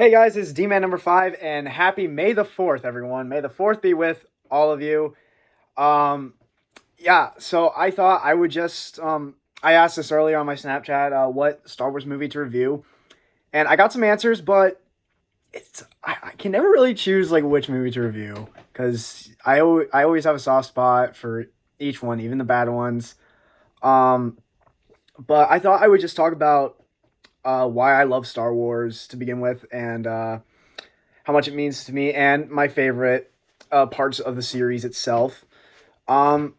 Hey guys, it's Dman number 5, and happy May the 4th, everyone. May the 4th be with all of you. Um, so I thought I would I asked this earlier on my Snapchat, what Star Wars movie to review, and I got some answers, but I can never really choose like which movie to review because I always have a soft spot for each one, even the bad ones. Um, but I thought I would just talk about why I love Star Wars to begin with, and how much it means to me, and my favorite parts of the series itself. Um,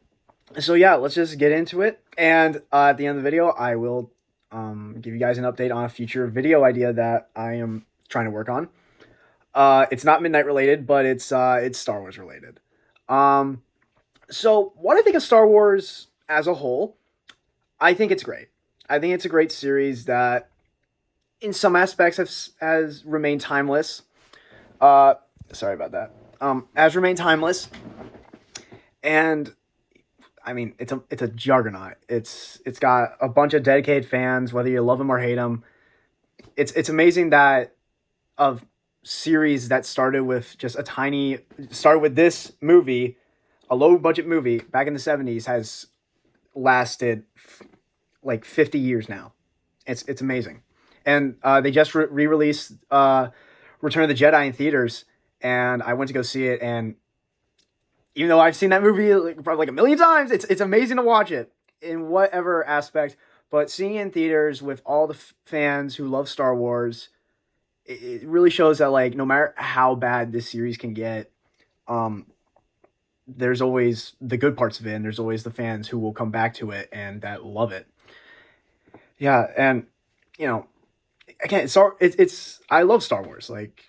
so yeah, let's just get into it. And at the end of the video, I will give you guys an update on a future video idea that I am trying to work on. It's not Midnight related, but it's Star Wars related. Um, so what I think of Star Wars as a whole, I think it's great. I think it's a great series that, in some aspects, has remained timeless. Uh, Sorry about that. Has remained timeless, and I mean it's a juggernaut. It's got a bunch of dedicated fans, whether you love them or hate them. It's amazing that a series that started with this movie, a low budget movie back in the 70s, has lasted like 50 years now. It's amazing, and they just re-released Return of the Jedi in theaters, and I went to go see it. And even though I've seen that movie probably like a million times, it's amazing to watch it in whatever aspect. But seeing it in theaters with all the fans who love Star Wars, it really shows that like no matter how bad this series can get, um, there's always the good parts of it, and there's always the fans who will come back to it and that love it. Yeah, and you know, again, it's I love Star Wars. Like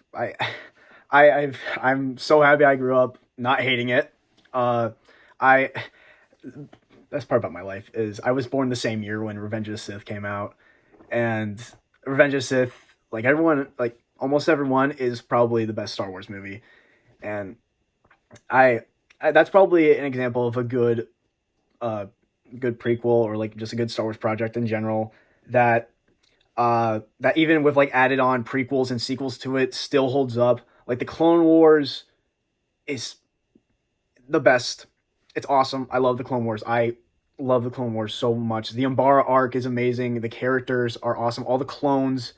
I'm so happy I grew up not hating it. Uh, I Best part about my life is I was born the same year when Revenge of the Sith came out, and Revenge of the Sith, like almost everyone, is probably the best Star Wars movie, and I that's probably an example of a uh good prequel, or like just a good Star Wars project in general, that that even with like added on prequels and sequels to it still holds up. Like the Clone Wars is the best. It's awesome. I love the Clone Wars. I love the Clone Wars so much. The Umbara arc is amazing. The characters are awesome. All the clones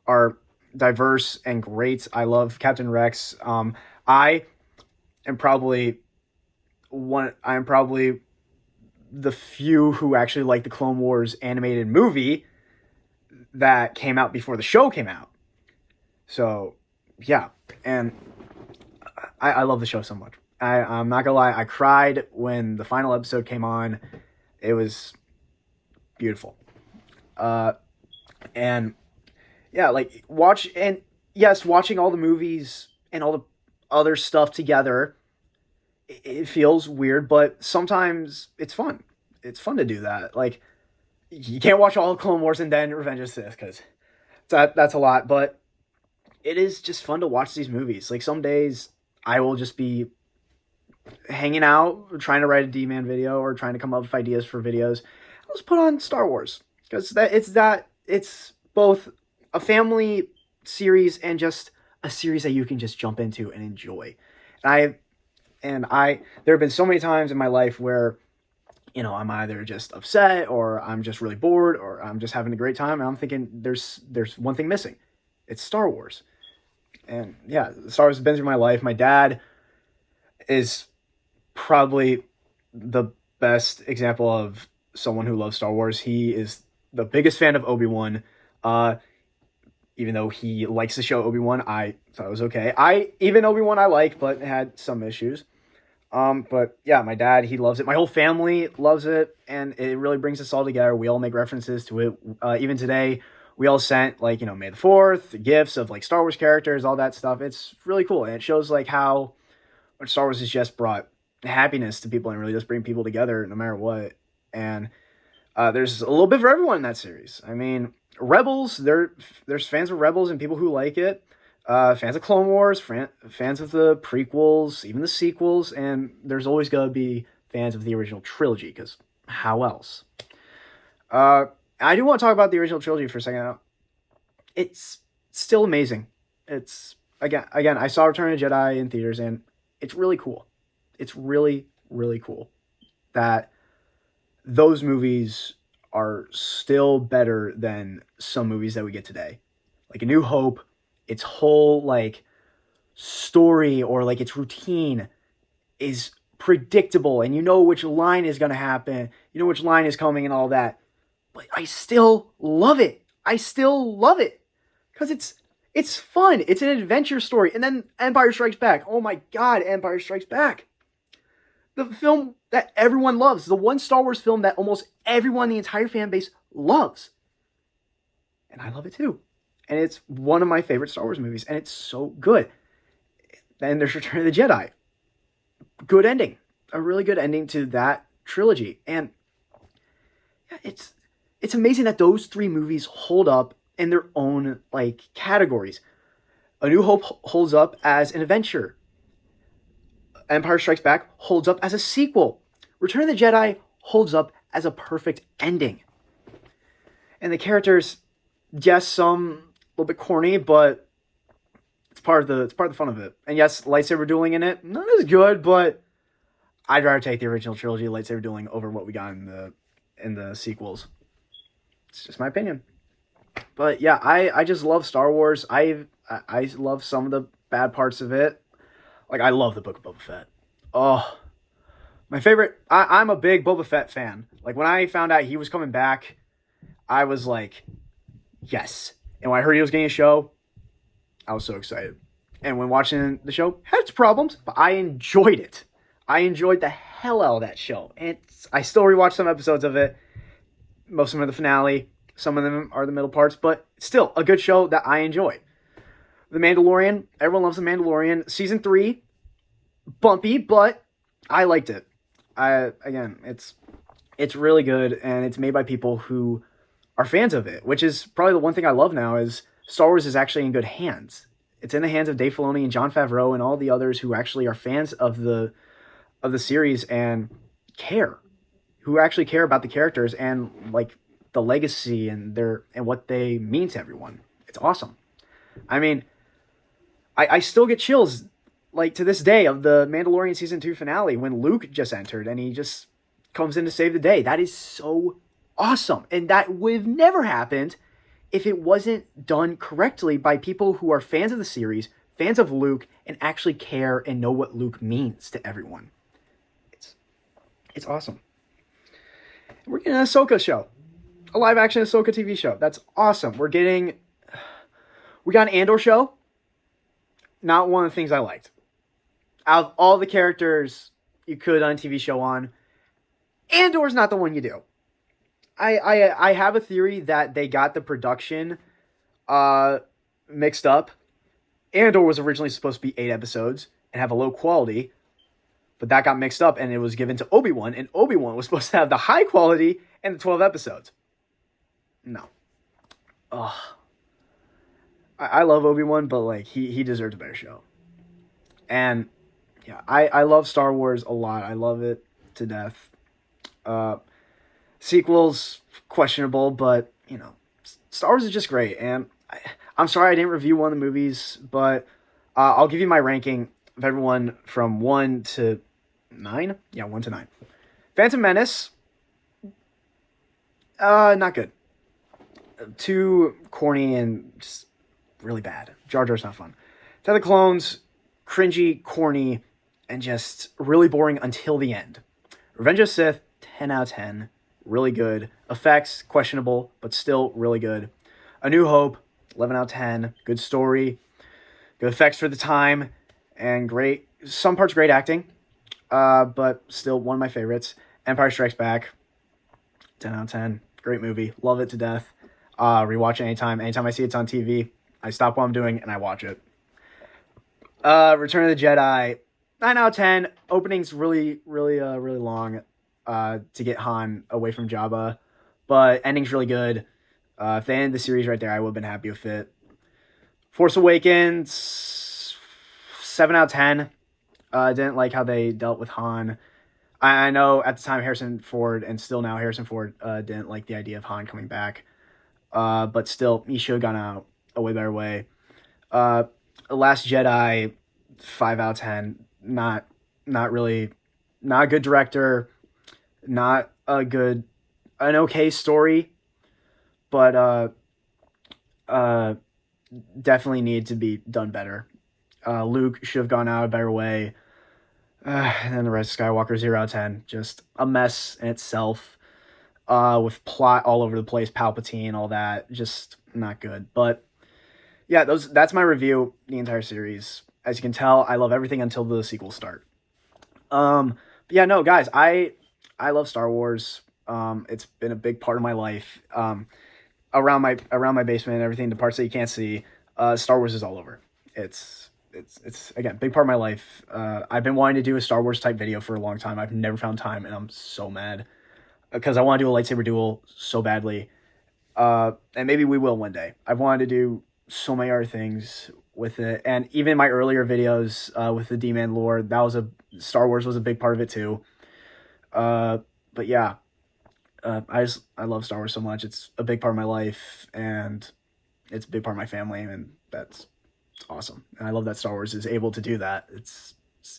are diverse and great. I love Captain Rex. I am probably I am probably the few who actually like the Clone Wars animated movie that came out before the show came out. So yeah, and I love the show so much. I'm not gonna lie, I cried when the final episode came on. It was beautiful. Uh, and yeah, like watching all the movies and all the other stuff together, it feels weird, but sometimes it's fun. It's fun to do that. Like you can't watch all of Clone Wars and then Revenge of the Sith because that's a lot. But it is just fun to watch these movies. Like some days I will just be hanging out, trying to write a D-Man video or trying to come up with ideas for videos. I'll just put on Star Wars because it's both a family series and just a series that you can just jump into and enjoy. And I there have been so many times in my life where I'm either just upset or I'm just really bored or I'm just having a great time, and I'm thinking there's one thing missing. It's Star Wars. And yeah, Star Wars has been through my life. My dad is probably the best example of someone who loves Star Wars. He is the biggest fan of Obi-Wan. Uh, Even though he likes the show Obi-Wan, I thought it was okay. Even Obi-Wan I like, but had some issues. But yeah, my dad, he loves it. My whole family loves it, and it really brings us all together. We all make references to it. Even today, we all sent like May the 4th gifts of like Star Wars characters, all that stuff. It's really cool, and it shows like how much Star Wars has just brought happiness to people and really just bring people together no matter what. And there's a little bit for everyone in that series. I mean, Rebels, there's fans of Rebels and people who like it. Fans of Clone Wars, fans of the prequels, even the sequels, and there's always going to be fans of the original trilogy, because how else? I do want to talk about the original trilogy for a second. It's still amazing. It's again. I saw Return of the Jedi in theaters, and it's really cool. It's really really cool that those movies are still better than some movies that we get today. Like A New Hope, its whole like story or like its routine is predictable, and you know which line is going to happen, you know which line is coming and all that. But I still love it. I still love it because it's fun. It's an adventure story. And then Empire Strikes Back. Oh my god, Empire Strikes Back. The film that everyone loves, the one Star Wars film that almost everyone in the entire fan base loves. And I love it too. And it's one of my favorite Star Wars movies, and it's so good. Then there's Return of the Jedi. Good ending. A really good ending to that trilogy. And yeah, it's amazing that those three movies hold up in their own like categories. A New Hope holds up as an adventure. Empire Strikes Back holds up as a sequel. Return of the Jedi holds up as a perfect ending. And the characters, yes, some a little bit corny, but it's part of the fun of it. And yes, lightsaber dueling in it, not as good, but I'd rather take the original trilogy lightsaber dueling over what we got in the sequels. It's just my opinion. But yeah, I just love Star Wars. I love some of the bad parts of it. Like, I love the Book of Boba Fett. Oh, my favorite. I'm a big Boba Fett fan. Like, when I found out he was coming back, I was like, yes. And when I heard he was getting a show, I was so excited. And when watching the show, had its problems, but I enjoyed it. I enjoyed the hell out of that show. And I still rewatch some episodes of it. Most of them are the finale. Some of them are the middle parts. But still, a good show that I enjoy. The Mandalorian. Everyone loves The Mandalorian. Season 3. Bumpy, but I liked it. It's really good, and it's made by people who are fans of it, which is probably the one thing I love now is Star Wars is actually in good hands. It's in the hands of Dave Filoni and Jon Favreau and all the others who actually are fans of the series and who actually care about the characters and like the legacy and what they mean to everyone. It's awesome. I mean, I still get chills like to this day of the Mandalorian season 2 finale when Luke just entered and he just comes in to save the day. That is so awesome. And that would have never happened if it wasn't done correctly by people who are fans of the series, fans of Luke, and actually care and know what Luke means to everyone. It's awesome. We're getting an Ahsoka show. A live action Ahsoka TV show. That's awesome. We got an Andor show. Not one of the things I liked. Out of all the characters you could on a TV show on, Andor's not the one you do. I have a theory that they got the production mixed up. Andor was originally supposed to be 8 episodes and have a low quality, but that got mixed up and it was given to Obi-Wan, and Obi-Wan was supposed to have the high quality and the 12 episodes. No. Ugh. I love Obi-Wan, but like he deserves a better show. And yeah, I love Star Wars a lot. I love it to death. Sequels, questionable, but you know, Star Wars is just great. And I'm sorry I didn't review one of the movies, but I'll give you my ranking of everyone from 1 to 9. Yeah, 1 to 9. Phantom Menace, not good. Too corny and just really bad. Jar Jar's not fun. Attack of the Clones, cringy, corny, and just really boring until the end. Revenge of the Sith, 10 out of 10. Really good. Effects, questionable, but still really good. A New Hope, 11 out of 10. Good story. Good effects for the time. And great, some parts great acting. But still one of my favorites. Empire Strikes Back, 10 out of 10. Great movie. Love it to death. Rewatch it anytime. Anytime I see it's on TV, I stop what I'm doing and I watch it. Return of the Jedi, 9 out of 10. Opening's really long to get Han away from Jabba, but ending's really good. If they ended the series right there, I would have been happy with it. Force Awakens, 7 out of 10. Didn't like how they dealt with Han. I know at the time Harrison Ford, and still now Harrison Ford, didn't like the idea of Han coming back. But still, he should have gone out a way better way. Last Jedi, 5 out of 10. Not really, not a good director, not a good, an okay story, but uh, definitely need to be done better. Luke should have gone out a better way. And then the rest of Skywalker, 0 out of 10. Just a mess in itself. With plot all over the place, Palpatine, all that, just not good. But yeah, that's my review. The entire series. As you can tell, I love everything until the sequels start. But yeah, no, guys, I love Star Wars. It's been a big part of my life. Around my basement and everything, the parts that you can't see, Star Wars is all over. It's again big part of my life. I've been wanting to do a Star Wars type video for a long time. I've never found time, and I'm so mad because I want to do a lightsaber duel so badly. And maybe we will one day. I've wanted to do so many other things with it, and even my earlier videos with the Dman lore, that was a Star Wars was a big part of it too. But yeah, I love Star Wars so much. It's a big part of my life, and it's a big part of my family, and that's awesome. And I love that Star Wars is able to do that. It's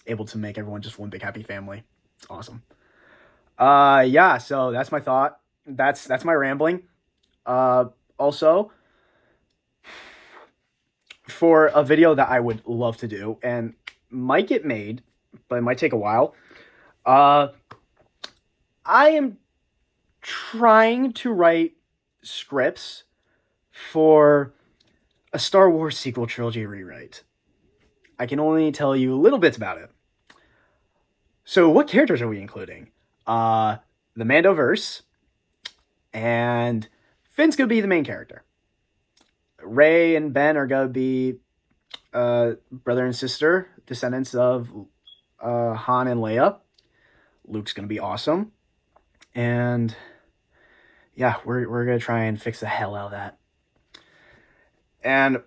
able to make everyone just one big happy family. It's awesome. Yeah. So that's my thought. That's my rambling. Also, for a video that I would love to do and might get made, but it might take a while. Uh, I am trying to write scripts for a Star Wars sequel trilogy rewrite. I can only tell you little bits about it. So, what characters are we including? The Mandoverse, and Finn's gonna be the main character. Rey and Ben are gonna be brother and sister, descendants of Han and Leia. Luke's gonna be awesome, and yeah, we're gonna try and fix the hell out of that. And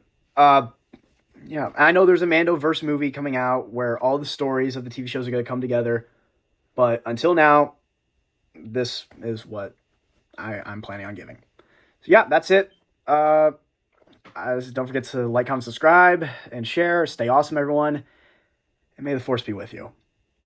yeah, I know there's a Mandoverse movie coming out where all the stories of the TV shows are gonna come together, but until now, this is what I'm planning on giving. So yeah, that's it. Don't forget to like, comment, subscribe, and share. Stay awesome, everyone, and may the force be with you.